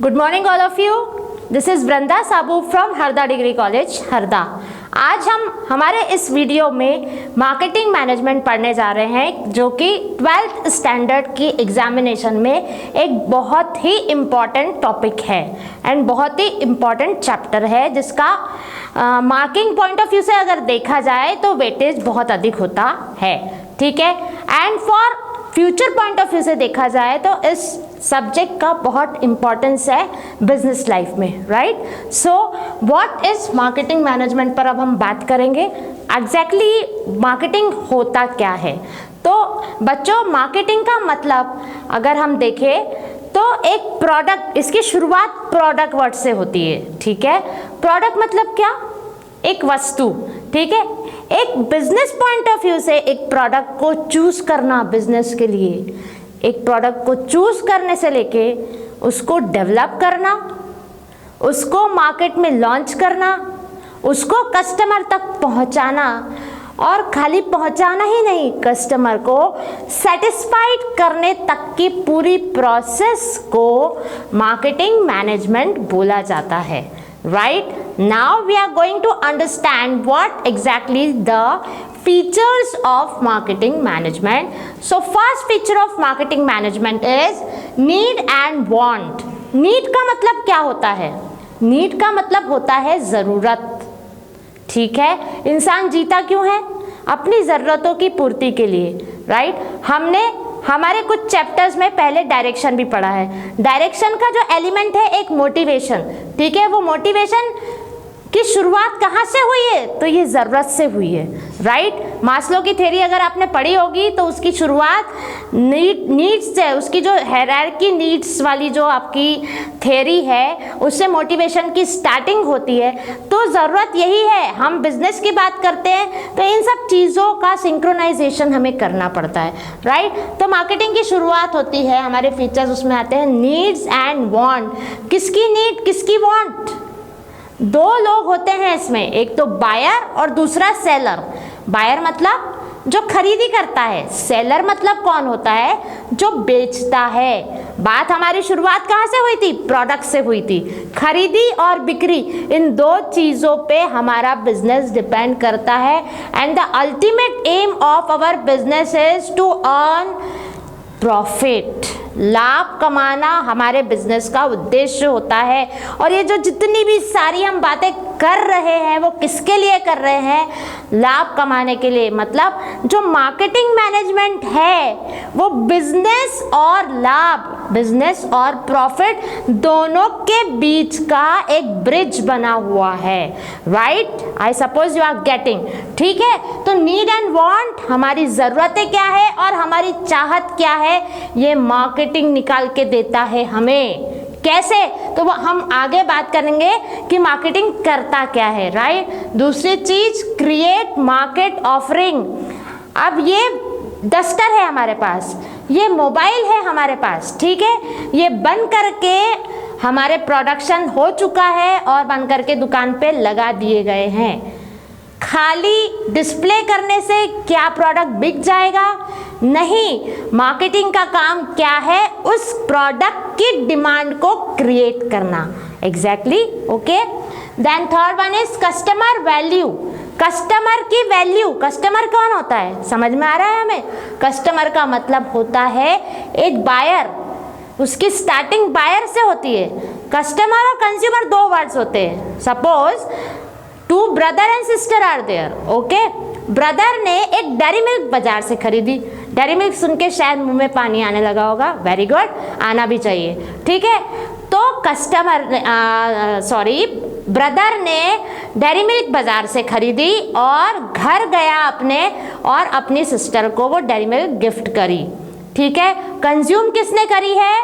Good morning all of you. This is Vrinda Sabu from Harda degree college Harda. आज हम हमारे इस वीडियो में मार्केटिंग मैनेजमेंट पढ़ने जा रहे हैं, जो कि 12th स्टैंडर्ड की एग्जामिनेशन में एक बहुत ही इम्पॉर्टेंट टॉपिक है एंड बहुत ही इम्पॉर्टेंट चैप्टर है, जिसका मार्किंग पॉइंट ऑफ व्यू से अगर देखा जाए तो वेटेज बहुत अधिक होता है। ठीक है, and for future point of view से देखा जाए तो इस सब्जेक्ट का बहुत इम्पोर्टेंस है बिजनेस लाइफ में, right. So what is marketing management पर अब हम बात करेंगे। एग्जैक्टली मार्केटिंग होता क्या है। तो बच्चों, मार्केटिंग का मतलब अगर हम देखें तो एक प्रोडक्ट, इसकी शुरुआत प्रोडक्ट वर्ड से होती है। ठीक है, प्रोडक्ट मतलब क्या? एक वस्तु। ठीक है, एक बिजनेस पॉइंट ऑफ व्यू से एक प्रोडक्ट को चूज करना बिजनेस के लिए, एक प्रोडक्ट को चूज करने से लेके उसको डेवलप करना, उसको मार्केट में लॉन्च करना, उसको कस्टमर तक पहुंचाना, और खाली पहुंचाना ही नहीं, कस्टमर को सेटिस्फाइड करने तक की पूरी प्रोसेस को मार्केटिंग मैनेजमेंट बोला जाता है। Right now we are going to understand what exactly the features of marketing management. So first feature of marketing management is need and want. Need का मतलब क्या होता है? Need का मतलब होता है ज़रूरत। ठीक है, इंसान जीता क्यों है? अपनी ज़रूरतों की पूर्ति के लिए, राइट। हमने हमारे कुछ चैप्टर्स में पहले डायरेक्शन भी पढ़ा है। डायरेक्शन का जो एलिमेंट है एक मोटिवेशन। ठीक है, वो मोटिवेशन की शुरुआत कहाँ से हुई है? तो ये ज़रूरत से हुई है, राइट। मास्लो की थ्योरी अगर आपने पढ़ी होगी तो उसकी शुरुआत नीड्स से, उसकी जो हायरार्की नीड्स वाली जो आपकी थ्योरी है उससे मोटिवेशन की स्टार्टिंग होती है। तो ज़रूरत यही है। हम बिजनेस की बात करते हैं तो इन सब चीज़ों का सिंक्रोनाइजेशन हमें करना पड़ता है, राइट। तो मार्केटिंग की शुरुआत होती है, हमारे फीचर्स उसमें आते हैं नीड्स एंड वांट। किसकी नीड, किसकी वांट? दो लोग होते हैं इसमें, एक तो बायर और दूसरा सेलर। बायर मतलब जो खरीदी करता है, सेलर मतलब कौन होता है? जो बेचता है। बात हमारी शुरुआत कहाँ से हुई थी? प्रोडक्ट से हुई थी। खरीदी और बिक्री, इन दो चीज़ों पे हमारा बिजनेस डिपेंड करता है। And the ultimate aim of our business is to earn profit. लाभ कमाना हमारे बिजनेस का उद्देश्य होता है। और ये जो जितनी भी सारी हम बातें कर रहे हैं वो किसके लिए कर रहे हैं? लाभ कमाने के लिए। मतलब जो मार्केटिंग मैनेजमेंट है वो बिजनेस और लाभ, बिजनेस और प्रॉफिट दोनों के बीच का एक ब्रिज बना हुआ है, right. I suppose you are getting. ठीक है, तो नीड एंड वांट, हमारी ज़रूरतें क्या है और हमारी चाहत क्या है, ये मार्केटिंग निकाल के देता है हमें। कैसे? तो वो हम आगे बात करेंगे कि मार्केटिंग करता क्या है, राइट। दूसरी चीज, क्रिएट मार्केट ऑफरिंग। अब ये डस्टर है हमारे पास, ये मोबाइल है हमारे पास। ठीक है, ये बन करके हमारे प्रोडक्शन हो चुका है और बन करके दुकान पे लगा दिए गए हैं। खाली डिस्प्ले करने से क्या प्रोडक्ट बिक जाएगा? नहीं। मार्केटिंग का काम क्या है? उस प्रोडक्ट की डिमांड को क्रिएट करना। Exactly, okay. Then third one is customer value. Customer की वैल्यू। कस्टमर कौन होता है? समझ में आ रहा है हमें? कस्टमर का मतलब होता है एक बायर। उसकी स्टार्टिंग बायर से होती है। कस्टमर और कंज्यूमर दो वर्ड्स होते हैं। Suppose two brother and sister are there, okay. Brother ने एक डेयरी मिल्क बाजार से खरीदी। डेयरी मिल्क सुन के शायद मुंह में पानी आने लगा होगा। वेरी गुड, आना भी चाहिए। ठीक है, तो ब्रदर ने डेयरी मिल्क बाजार से खरीदी और घर गया अपने, और अपनी सिस्टर को वो डेयरी मिल्क गिफ्ट करी। ठीक है, कंज्यूम किसने करी है?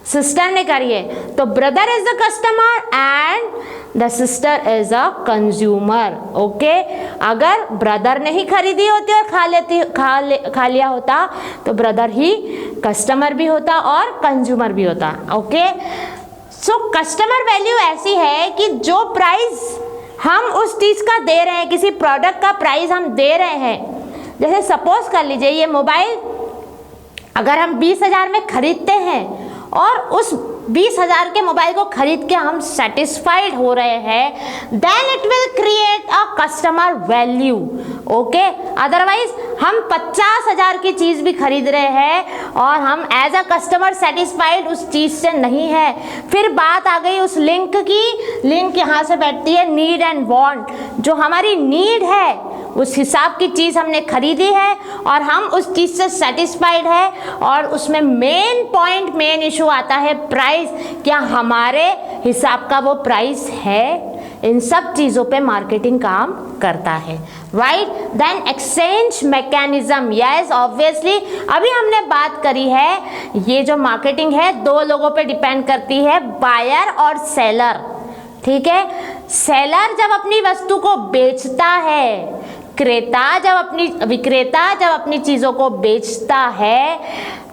सिस्टर ने करी है। तो brother is the customer and the sister is a consumer, okay. अगर ब्रदर ने ही खरीदी होती और खा लिया होता तो ब्रदर ही कस्टमर भी होता और कंज्यूमर भी होता, ओके। सो कस्टमर वैल्यू ऐसी है कि जो प्राइस हम उस चीज़ का दे रहे हैं, किसी प्रोडक्ट का प्राइस हम दे रहे हैं। जैसे सपोज कर लीजिए ये मोबाइल अगर हम 20,000 में खरीदते हैं और उस 20,000 के मोबाइल को खरीद के हम सेटिस्फाइड हो रहे हैं, then it will create a customer value. Okay, otherwise हम 50,000 की चीज भी खरीद रहे हैं और हम एज अ कस्टमर सेटिस्फाइड उस चीज से नहीं है। फिर बात आ गई उस लिंक की। लिंक यहाँ से बैठती है नीड एंड वांट। जो हमारी नीड है उस हिसाब की चीज़ हमने खरीदी है और हम उस चीज़ से सेटिस्फाइड है, और उसमें मेन पॉइंट, मेन इशू आता है प्राइस। क्या हमारे हिसाब का वो प्राइस है? इन सब चीज़ों पे मार्केटिंग काम करता है, right. Then exchange mechanism, yes obviously अभी हमने बात करी है, ये जो मार्केटिंग है दो लोगों पे डिपेंड करती है, बायर और सेलर। ठीक है, सेलर जब अपनी वस्तु को बेचता है, विक्रेता जब अपनी चीज़ों को बेचता है,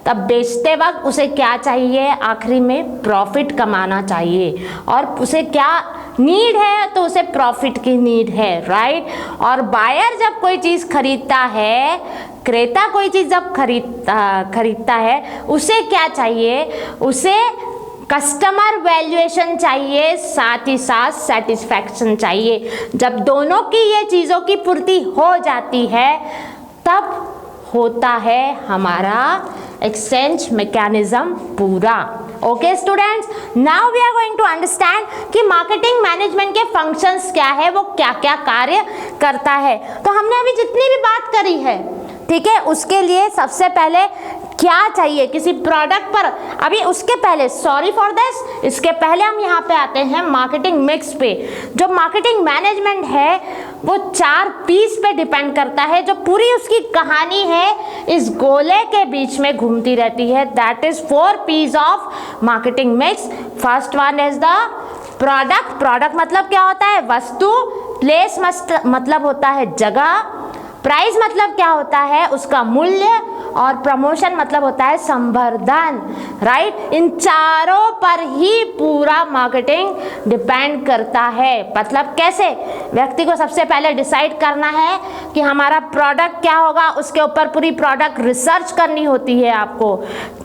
तब बेचते वक्त उसे क्या चाहिए? आखिरी में प्रॉफिट कमाना चाहिए। और उसे क्या नीड है? तो उसे प्रॉफिट की नीड है, राइट। और बायर जब कोई चीज़ खरीदता है, क्रेता कोई चीज़ जब खरीदता है, उसे क्या चाहिए? उसे कस्टमर वैल्यूएशन चाहिए, साथ ही साथ सेटिस्फैक्शन चाहिए। जब दोनों की ये चीज़ों की पूर्ति हो जाती है, तब होता है हमारा एक्सचेंज मैकेनिज्म पूरा। Okay students, now we are going to understand कि मार्केटिंग मैनेजमेंट के फंक्शंस क्या है, वो क्या क्या कार्य करता है। तो हमने अभी जितनी भी बात करी है, ठीक है, उसके लिए सबसे पहले क्या चाहिए किसी प्रोडक्ट पर। अभी उसके पहले, सॉरी फॉर दिस, इसके पहले हम यहाँ पे आते हैं मार्केटिंग मिक्स पे। जो मार्केटिंग मैनेजमेंट है वो 4 पीस पे डिपेंड करता है। जो पूरी उसकी कहानी है इस गोले के बीच में घूमती रहती है। That is 4 Ps of marketing mix. First one is the product. Product मतलब क्या होता है? वस्तु। प्लेस मतलब होता है जगह। प्राइस मतलब क्या होता है? उसका मूल्य। और प्रमोशन मतलब होता है संवर्धन, राइट। इन चारों पर ही पूरा मार्केटिंग डिपेंड करता है। मतलब कैसे? व्यक्ति को सबसे पहले डिसाइड करना है कि हमारा प्रोडक्ट क्या होगा, उसके ऊपर पूरी प्रोडक्ट रिसर्च करनी होती है आपको,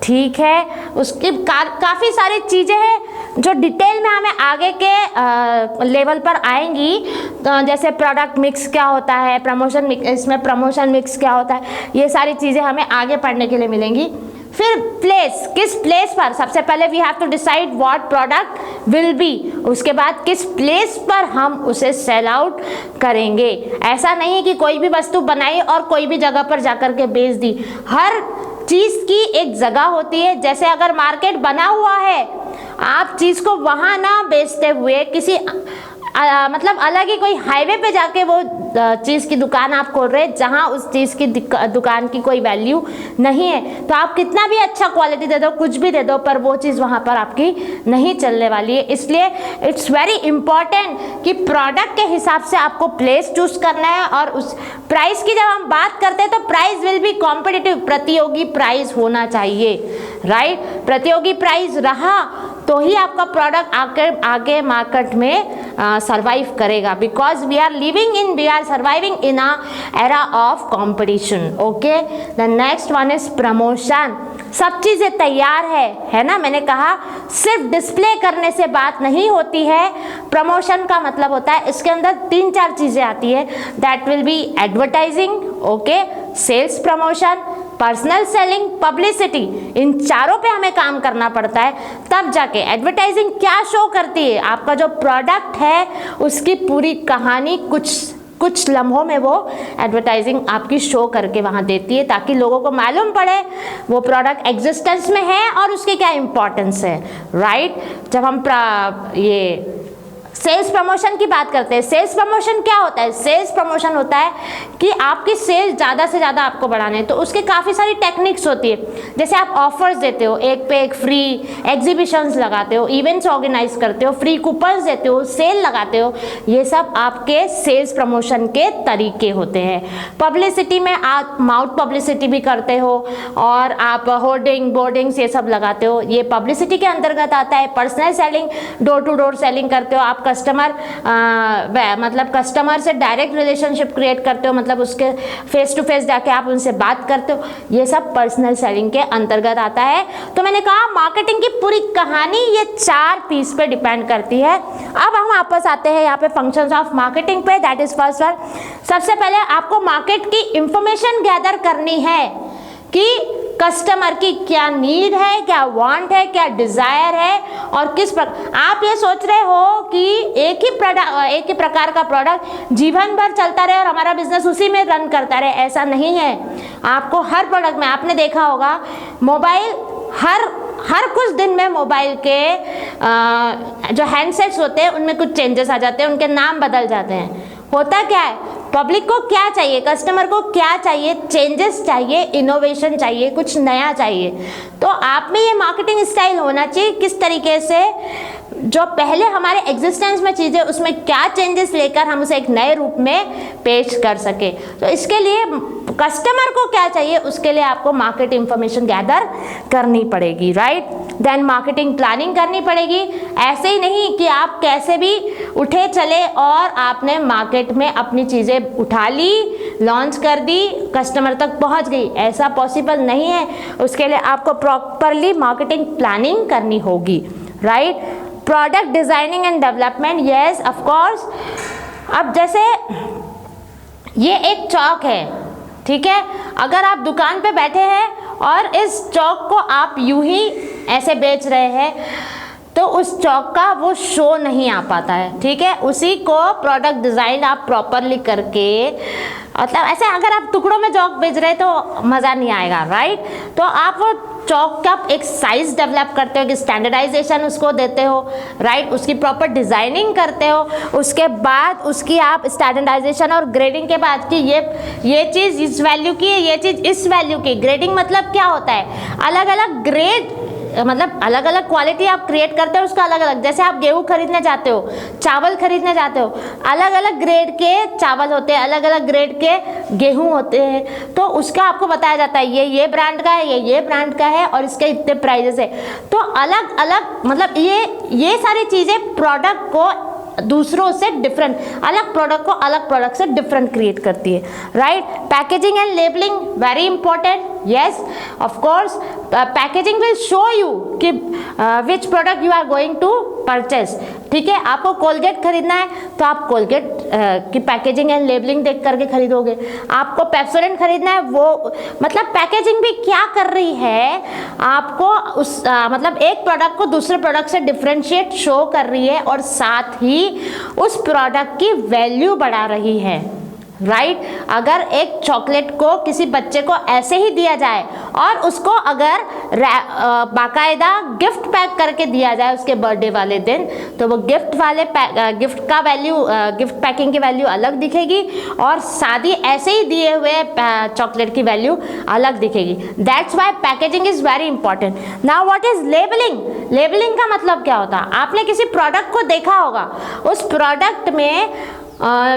ठीक है। उसकी काफ़ी सारी चीज़ें हैं जो डिटेल में हमें आगे के लेवल पर आएंगी। तो जैसे प्रोडक्ट मिक्स क्या होता है, प्रमोशन मिक्स, इसमें प्रमोशन मिक्स क्या होता है, ये सारी चीज़ें हमें आगे पढ़ने के लिए मिलेंगी। फिर प्लेस, किस प्लेस पर? सबसे पहले we have to decide what product will be. उसके बाद किस प्लेस पर हम उसे सेल आउट करेंगे। ऐसा नहीं कि कोई भी वस्तु बनाई और कोई भी जगह पर जाकर के बेच दी। हर चीज़ की एक जगह होती है। जैसे अगर मार्केट बना हुआ है, आप चीज़ को वहाँ ना बेचते हुए किसी मतलब अलग ही कोई हाईवे पे जाके वो चीज़ की दुकान आप खोल रहे हैं जहाँ उस चीज़ की दुकान की कोई वैल्यू नहीं है, तो आप कितना भी अच्छा क्वालिटी दे दो, कुछ भी दे दो, पर वो चीज़ वहाँ पर आपकी नहीं चलने वाली है। इसलिए इट्स वेरी इंपॉर्टेंट कि प्रोडक्ट के हिसाब से आपको प्लेस चूज करना है। और उस प्राइस की जब हम बात करते हैं तो प्राइस विल बी कॉम्पिटिटिव, प्रतियोगी प्राइस होना चाहिए, राइट। प्रतियोगी प्राइस रहा तो ही आपका प्रोडक्ट आगे मार्केट में सर्वाइव करेगा। Because we are surviving in a era of competition. Okay, the next one is promotion. सब चीज़ें तैयार है ना, मैंने कहा सिर्फ डिस्प्ले करने से बात नहीं होती है। प्रमोशन का मतलब होता है इसके अंदर 3-4 चीज़ें आती है। That will be advertising, okay, sales promotion, personal selling, publicity. इन चारों पे हमें काम करना पड़ता है, तब जाके एडवर्टाइजिंग क्या शो करती है, आपका जो प्रोडक्ट है उसकी पूरी कहानी कुछ लम्हों में वो एडवर्टाइजिंग आपकी शो करके वहाँ देती है, ताकि लोगों को मालूम पड़े वो प्रोडक्ट एग्जिस्टेंस में है और उसकी क्या इम्पोर्टेंस है, राइट। जब हम ये सेल्स प्रमोशन की बात करते हैं, सेल्स प्रमोशन क्या होता है? सेल्स प्रमोशन होता है कि आपकी सेल्स ज़्यादा से ज़्यादा आपको बढ़ाने हैं, तो उसके काफ़ी सारी टेक्निक्स होती है। जैसे आप ऑफर्स देते हो, एक पे एक फ्री, एग्जीबिशंस लगाते हो, इवेंट्स ऑर्गेनाइज करते हो, फ्री कूपन्स देते हो, सेल लगाते हो, ये सब आपके सेल्स प्रमोशन के तरीके होते हैं। पब्लिसिटी में आप माउथ पब्लिसिटी भी करते हो और आप होर्डिंग, बोर्डिंग्स ये सब लगाते हो, ये पब्लिसिटी के अंतर्गत आता है। Personal selling, door to door selling करते हो, आप आप कस्टमर मतलब कस्टमर से डायरेक्ट रिलेशनशिप क्रिएट करते हो, मतलब उसके फेस टू फेस जाके आप उनसे बात करते हो, ये सब पर्सनल सेलिंग के अंतर्गत आता है। तो मैंने कहा मार्केटिंग की पूरी कहानी ये 4 पीस पे डिपेंड करती है। अब हम वापस आते हैं यहाँ पे फंक्शंस ऑफ मार्केटिंग पे। दैट इज फर्स्ट वन, सबसे पहले आपको मार्केट की इंफॉर्मेशन गैदर करनी है कि कस्टमर की क्या नीड है, क्या वांट है, क्या डिजायर है, और किस प्रकार। आप ये सोच रहे हो कि एक ही प्रकार का प्रोडक्ट जीवन भर चलता रहे और हमारा बिजनेस उसी में रन करता रहे, ऐसा नहीं है। आपको हर प्रोडक्ट में, आपने देखा होगा मोबाइल, हर कुछ दिन में मोबाइल के जो हैंडसेट्स होते हैं उनमें कुछ चेंजेस आ जाते हैं, उनके नाम बदल जाते हैं। होता क्या है, पब्लिक को क्या चाहिए, कस्टमर को क्या चाहिए, चेंजेस चाहिए, इनोवेशन चाहिए, कुछ नया चाहिए। तो आप में ये मार्केटिंग स्टाइल होना चाहिए किस तरीके से जो पहले हमारे एग्जिस्टेंस में चीज़ें, उसमें क्या चेंजेस लेकर हम उसे एक नए रूप में पेश कर सके। तो इसके लिए कस्टमर को क्या चाहिए, उसके लिए आपको मार्केट इंफॉर्मेशन गैदर करनी पड़ेगी, राइट। देन मार्केटिंग प्लानिंग करनी पड़ेगी। ऐसे ही नहीं कि आप कैसे भी उठे चले और आपने मार्केट में अपनी चीज़ें उठा ली, लॉन्च कर दी, कस्टमर तक पहुंच गई, ऐसा पॉसिबल नहीं है। उसके लिए आपको प्रॉपरली मार्केटिंग प्लानिंग करनी होगी, right. Product designing and development, yes of course. अब जैसे ये एक चौक है, ठीक है, अगर आप दुकान पे बैठे हैं और इस चौक को आप यूं ही ऐसे बेच रहे हैं तो उस चौक का वो शो नहीं आ पाता है, ठीक है। उसी को प्रोडक्ट डिज़ाइन आप प्रॉपरली करके, मतलब ऐसे अगर आप टुकड़ों में चौक बेच रहे तो मज़ा नहीं आएगा, राइट। तो आप वो चौक का एक साइज डेवलप करते हो, कि स्टैंडर्डाइजेशन उसको देते हो, राइट, उसकी प्रॉपर डिज़ाइनिंग करते हो। उसके बाद उसकी आप स्टैंडर्डाइजेशन और ग्रेडिंग के बाद कि ये चीज़ इस वैल्यू की है, ये चीज़ इस वैल्यू की। ग्रेडिंग मतलब क्या होता है, अलग अलग ग्रेड, मतलब अलग अलग क्वालिटी आप क्रिएट करते हो उसका अलग अलग। जैसे आप गेहूँ खरीदने जाते हो, चावल खरीदने जाते हो, अलग अलग ग्रेड के चावल होते हैं, अलग अलग ग्रेड के गेहूँ होते हैं, तो उसका आपको बताया जाता है ये ब्रांड का है, ये ब्रांड का है और इसके इतने प्राइजेस है। तो अलग अलग, मतलब ये सारी चीज़ें प्रोडक्ट को दूसरों से डिफरेंट, अलग प्रोडक्ट को अलग प्रोडक्ट से डिफरेंट क्रिएट करती है, right. Packaging and labelling very important, yes of course. Packaging will show you कि which product you are going to purchase, ठीक है। आपको कोलगेट खरीदना है तो आप कोलगेट की पैकेजिंग एंड लेबलिंग देख करके खरीदोगे। आपको पेप्सोडेंट खरीदना है, वो मतलब पैकेजिंग भी क्या कर रही है, आपको उस मतलब एक प्रोडक्ट को दूसरे प्रोडक्ट से डिफ्रेंशिएट शो कर रही है और साथ ही उस प्रोडक्ट की वैल्यू बढ़ा रही है, राइट। अगर एक चॉकलेट को किसी बच्चे को ऐसे ही दिया जाए और उसको अगर बाकायदा गिफ्ट पैक करके दिया जाए उसके बर्थडे वाले दिन, तो वो गिफ्ट का वैल्यू, गिफ्ट पैकिंग की वैल्यू अलग दिखेगी और शादी ऐसे ही दिए हुए चॉकलेट की वैल्यू अलग दिखेगी। That's why packaging is very important. Now what is labelling? Labelling का मतलब क्या होता है? आपने किसी प्रोडक्ट को देखा होगा, उस प्रोडक्ट में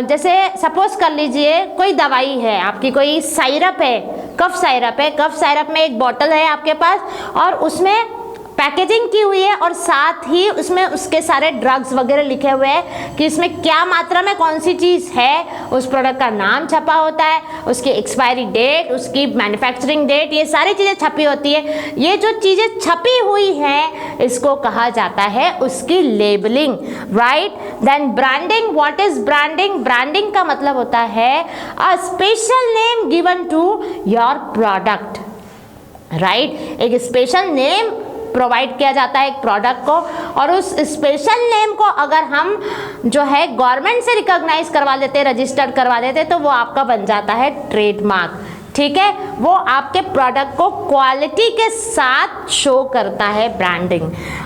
जैसे सपोज कर लीजिए कोई दवाई है आपकी, कोई साइरप है, कफ साइरप है, कफ साइरप में एक बॉटल है आपके पास और उसमें पैकेजिंग की हुई है और साथ ही उसमें उसके सारे ड्रग्स वगैरह लिखे हुए हैं कि इसमें क्या मात्रा में कौन सी चीज़ है, उस प्रोडक्ट का नाम छपा होता है, उसकी एक्सपायरी डेट, उसकी मैन्युफैक्चरिंग डेट, ये सारी चीज़ें छपी होती है। ये जो चीज़ें छपी हुई हैं इसको कहा जाता है उसकी labelling, right. Then branding, what is branding? Branding का मतलब होता है a special name given to your product, right. एक स्पेशल नेम प्रोवाइड किया जाता है एक प्रोडक्ट को और उस स्पेशल नेम को अगर हम जो है गवर्नमेंट से रिकॉग्नाइज करवा लेते, रजिस्टर्ड करवा देते, तो वो आपका बन जाता है ट्रेडमार्क, ठीक है। वो आपके प्रोडक्ट को क्वालिटी के साथ शो करता है, ब्रांडिंग,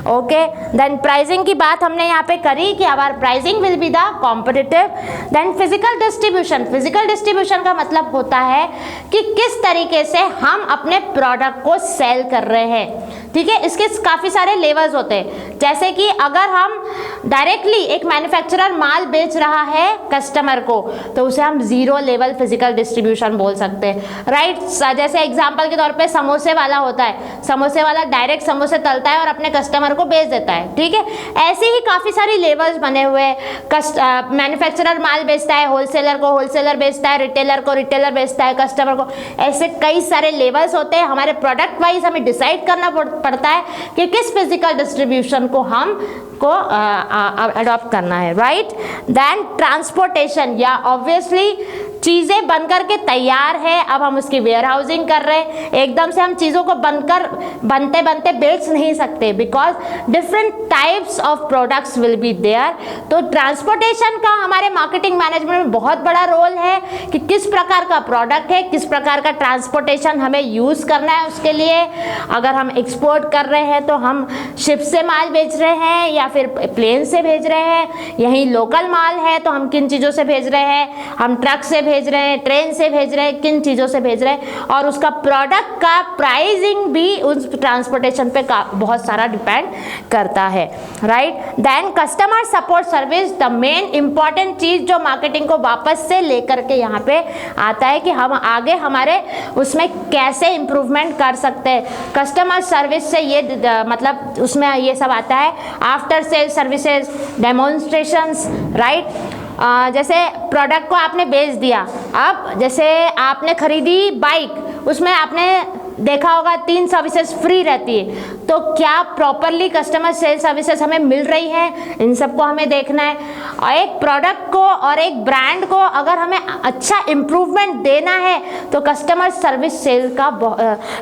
ओके। देन प्राइसिंग की बात हमने यहाँ पे करी कि our pricing will be the competitive. Then physical distribution, physical distribution का मतलब होता है कि किस तरीके से हम अपने प्रोडक्ट को सेल कर रहे हैं, ठीक है। इसके काफ़ी सारे लेवल्स होते हैं, जैसे कि अगर हम डायरेक्टली एक मैन्युफैक्चरर माल बेच रहा है कस्टमर को, तो उसे हम जीरो लेवल फिजिकल डिस्ट्रीब्यूशन बोल सकते हैं, राइट। जैसे एग्जांपल के तौर पे समोसे वाला होता है, समोसे वाला डायरेक्ट समोसे तलता है और अपने कस्टमर को बेच देता है, ठीक है। ऐसे ही काफ़ी सारी लेवल्स बने हुए हैं। मैन्युफैक्चरर माल बेचता है, होलसेलर को होलसेलर बेचता है, रिटेलर को रिटेलर बेचता है, कस्टमर को, ऐसे कई सारे लेवल्स होते हैं। हमारे प्रोडक्ट वाइज हमें डिसाइड करना पड़ता है कि किस फिजिकल डिस्ट्रीब्यूशन को हम को अडॉप्ट करना है, राइट। देन ट्रांसपोर्टेशन, या ऑब्वियसली चीज़ें बनकर के तैयार है, अब हम उसकी वेयर हाउसिंग कर रहे हैं, एकदम से हम चीज़ों को बनते बनते बेच नहीं सकते, because different types of products will be there. तो ट्रांसपोर्टेशन का हमारे मार्केटिंग मैनेजमेंट में बहुत बड़ा रोल है कि किस प्रकार का प्रोडक्ट है, किस प्रकार का ट्रांसपोर्टेशन हमें यूज़ करना है उसके लिए। अगर हम एक्सपोर्ट कर रहे हैं तो हम शिप से माल बेच रहे हैं या फिर प्लेन से भेज रहे हैं, यहीं लोकल माल है तो हम किन चीज़ों से भेज रहे हैं, हम ट्रक से भेज रहे हैं, ट्रेन से भेज रहे हैं, किन चीज़ों से भेज रहे हैं, और उसका प्रोडक्ट का प्राइसिंग भी उस ट्रांसपोर्टेशन पे बहुत सारा डिपेंड करता है, right. Then customer support service, the main important चीज़ जो मार्केटिंग को वापस से लेकर के यहाँ पे आता है कि हम आगे हमारे उसमें कैसे इम्प्रूवमेंट कर सकते हैं। कस्टमर सर्विस से ये मतलब उसमें ये सब आता है, after sale services, demonstrations, right. जैसे प्रोडक्ट को आपने बेच दिया, अब जैसे आपने खरीदी बाइक, उसमें आपने देखा होगा 3 सर्विसेज फ्री रहती है, तो क्या प्रॉपरली कस्टमर सेल सर्विसेज हमें मिल रही है, इन सबको हमें देखना है। और एक प्रोडक्ट को और एक ब्रांड को अगर हमें अच्छा इम्प्रूवमेंट देना है तो कस्टमर सर्विस सेल का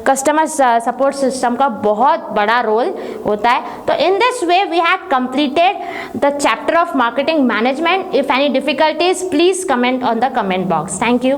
कस्टमर सपोर्ट सिस्टम का बहुत बड़ा रोल होता है। तो in this way we have completed the chapter of marketing management. If any difficulties please comment on the comment box. Thank you.